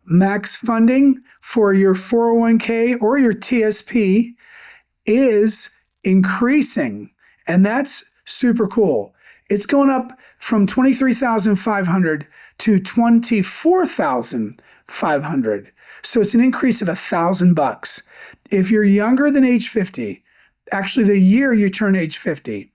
max funding for your 401k or your TSP is increasing, and that's super cool. It's going up from 23,500 to 24,500. So it's an increase of $1,000. If you're younger than age 50, actually the year you turn age 50,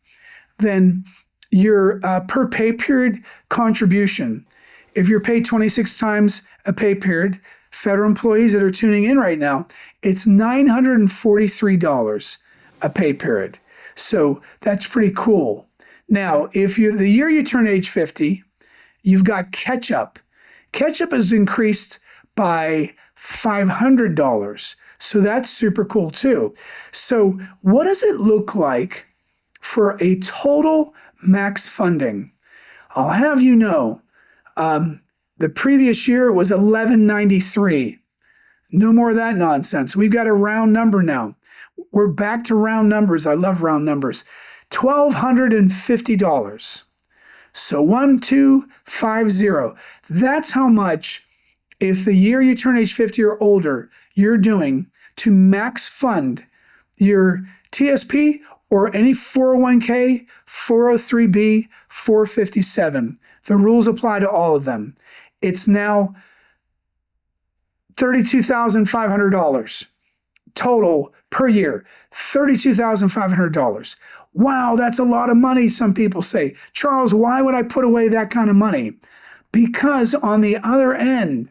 then your per pay period contribution, if you're paid 26 times a pay period, federal employees that are tuning in right now, it's $943 a pay period. So that's pretty cool. Now, if the year you turn age 50, you've got catch-up. Catch-up has increased by $500. So that's super cool too. So what does it look like for a total max funding? I'll have you know, the previous year it was $1,193. No more of that nonsense. We've got a round number now. We're back to round numbers. I love round numbers. $1,250. So 1,250. That's how much, if the year you turn age 50 or older, you're doing to max fund your TSP or any 401k, 403b, 457. The rules apply to all of them. It's now $32,500 total per year. $32,500. Wow, that's a lot of money, some people say. Charles, why would I put away that kind of money? Because on the other end,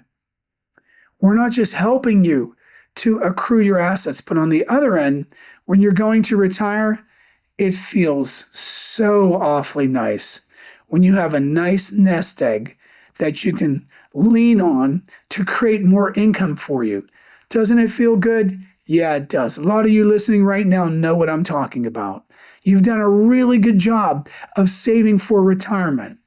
we're not just helping you to accrue your assets, but on the other end, when you're going to retire, it feels so awfully nice when you have a nice nest egg that you can lean on to create more income for you. Doesn't it feel good? Yeah, it does. A lot of you listening right now know what I'm talking about. You've done a really good job of saving for retirement,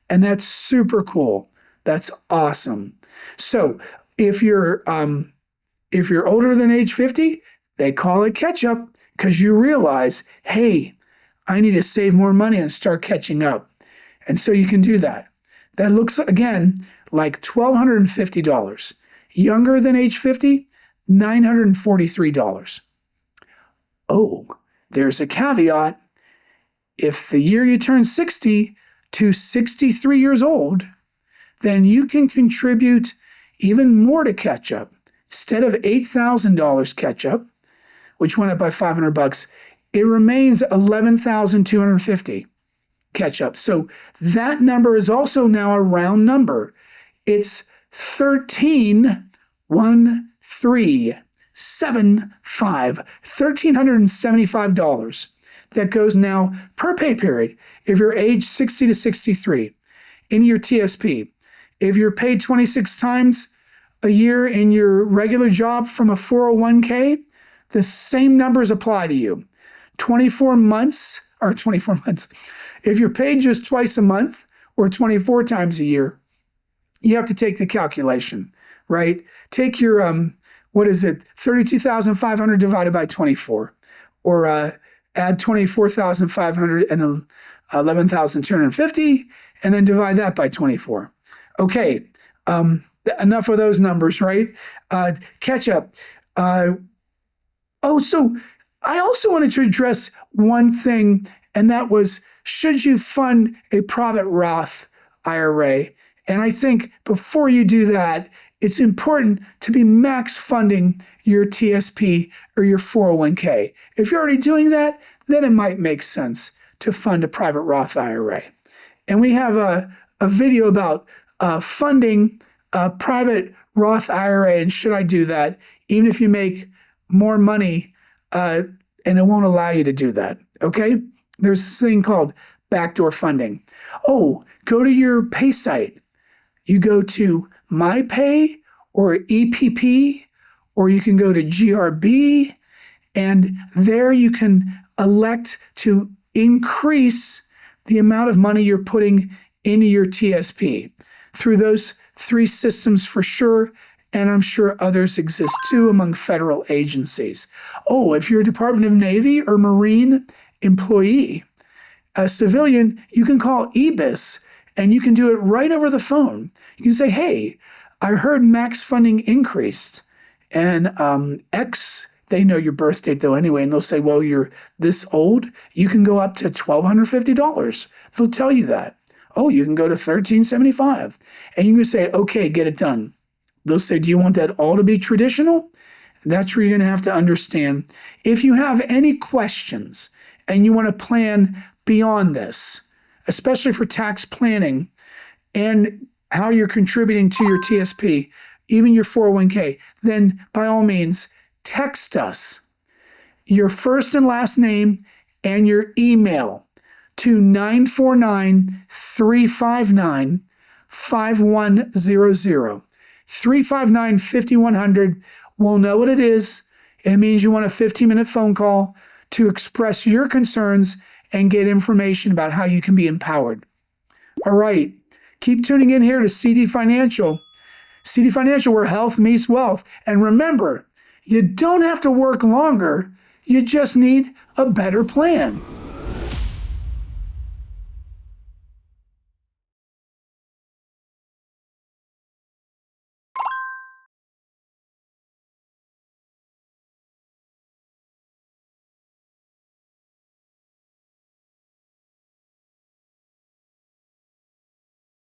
and that's super cool. That's awesome. So if you're older than age 50, they call it catch up because you realize, hey, I need to save more money and start catching up. And so you can do that. That looks, again, like $1,250. Younger than age 50, $943. Oh, there's a caveat. If the year you turn 60 to 63 years old, then you can contribute even more to catch up. Instead of $8,000 catch up, which went up by $500, it remains $11,250 catch up. So that number is also now a round number. It's $1,375 that goes now per pay period if you're age 60 to 63 in your TSP. If you're paid 26 times a year in your regular job from a 401k, the same numbers apply to you. 24 months. If you're paid just twice a month or 24 times a year, you have to take the calculation, right? Take your, 32,500 divided by 24, or add 24,500 and 11,250, and then divide that by 24. Okay, enough of those numbers, right? Catch up. So I also wanted to address one thing, and that was, should you fund a private Roth IRA? And I think before you do that, it's important to be max funding your TSP or your 401k. If you're already doing that, then it might make sense to fund a private Roth IRA. And we have a video about funding a private Roth IRA, and should I do that, even if you make more money, and it won't allow you to do that, okay? There's this thing called backdoor funding. Oh, go to your pay site. You go to MyPay or EPP, or you can go to GRB, and there you can elect to increase the amount of money you're putting into your TSP through those three systems for sure, and I'm sure others exist too among federal agencies. Oh, if you're a Department of Navy or Marine employee, a civilian, you can call EBIS, and you can do it right over the phone. You can say, hey, I heard max funding increased. And they know your birth date though anyway, and they'll say, well, you're this old, you can go up to $1,250. They'll tell you that. Oh, you can go to $1,375. And you can say, okay, get it done. They'll say, do you want that all to be traditional? That's where you're going to have to understand. If you have any questions and you want to plan beyond this, especially for tax planning and how you're contributing to your TSP, even your 401k, then by all means, text us your first and last name and your email to 949-359-5100. 359-5100. We'll know what it is. It means you want a 15-minute phone call to express your concerns and get information about how you can be empowered. All right. Keep tuning in here to CD Financial. CD Financial, where health meets wealth. And remember, you don't have to work longer. You just need a better plan.